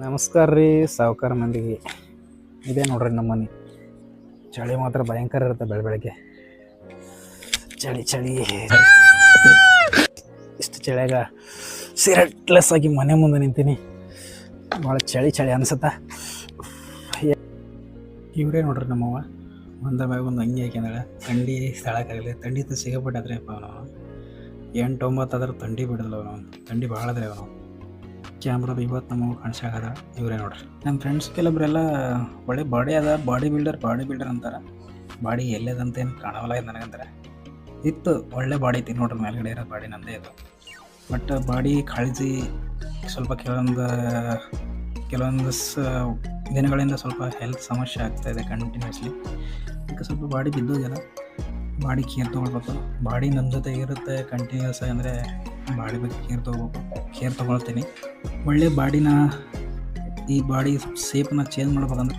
ನಮಸ್ಕಾರ ರೀ ಸಾವುಕಾರ ಮಂದಿಗೆ. ಇದೇ ನೋಡ್ರಿ ನಮ್ಮ ಮನೆ. ಚಳಿ ಮಾತ್ರ ಭಯಂಕರ ಇರುತ್ತೆ. ಬೆಳಗ್ಗೆ ಚಳಿ ಚಳಿ ಇಷ್ಟು ಚಳಿಯಾಗ ಸಿರಟ್ಲೆಸ್ ಆಗಿ ಮನೆ ಮುಂದೆ ನಿಂತೀನಿ. ಭಾಳ ಚಳಿ ಚಳಿ ಅನ್ಸುತ್ತಾ. ಇವರೇ ನೋಡ್ರಿ ನಮ್ಮವ್ವ ಒಂದ ಬ್ಯಾಗ್ ಒಂದು ಅಂಗಿ ಹಾಕ್ಯಂದಾಳೆ. ಥಂಡಿ ಸ್ಥಳಕ್ಕಾಗಲಿ ಥಂಡಿ ಸಿಗಪಟ್ಟಾದ್ರೆ ನಾವು 8-9 ಆದ್ರೆ ಥಂಡಿ ಬಿಡೋದಿಲ್ಲ. ಅವನು ಥಂಡಿ ಭಾಳ ಅದ್ರಿ ಅವನು. ಕ್ಯಾಮ್ರಾದ ಇವತ್ತು ನಮಗೆ ಕಾಣಿಸಾಗದ ಇವರೇ ನೋಡ್ರಿ. ನಮ್ಮ ಫ್ರೆಂಡ್ಸ್ ಕೆಲವೊಬ್ಬರೆಲ್ಲ ಒಳ್ಳೆ ಬಾಡಿ ಅದ, ಬಾಡಿ ಬಿಲ್ಡರ್ ಅಂತಾರೆ. ಬಾಡಿ ಎಲ್ಲದಂತ ಏನು ಕಾಣವಲ್ಲ ನನಗಂತಾರೆ. ಇತ್ತು ಒಳ್ಳೆ ಬಾಡಿ ಐತಿ ನೋಡ್ರಿ, ಮೇಲ್ಗಡೆ ಇರೋ ಬಾಡಿ ನಮ್ಮದೇ ಇದು. ಬಟ್ ಬಾಡಿ ಕಾಳಜಿ ಸ್ವಲ್ಪ ಕೆಲವೊಂದು ದಿನಗಳಿಂದ ಸ್ವಲ್ಪ ಹೆಲ್ತ್ ಸಮಸ್ಯೆ ಆಗ್ತಾಯಿದೆ ಕಂಟಿನ್ಯೂಸ್ಲಿ. ಅದಕ್ಕೆ ಸ್ವಲ್ಪ ಬಾಡಿ ಬಿದ್ದೋಗ್ಯದ. ಬಾಡಿ ಕೇರ್ ತೊಗೊಳ್ಬೇಕು. ಬಾಡಿ ನಮ್ಮ ಜೊತೆ ಇರುತ್ತೆ ಕಂಟಿನ್ಯೂಸ್ ಅಂದರೆ ಬಾಡಿ ಬಗ್ಗೆ ಕೇರ್ ತೊಗೊಳ್ತೀನಿ. ಒಳ್ಳೆ ಬಾಡಿನ ಈ ಬಾಡಿ ಶೇಪ್ನ ಚೇಂಜ್ ಮಾಡ್ಬೇಕಂದ್ರೆ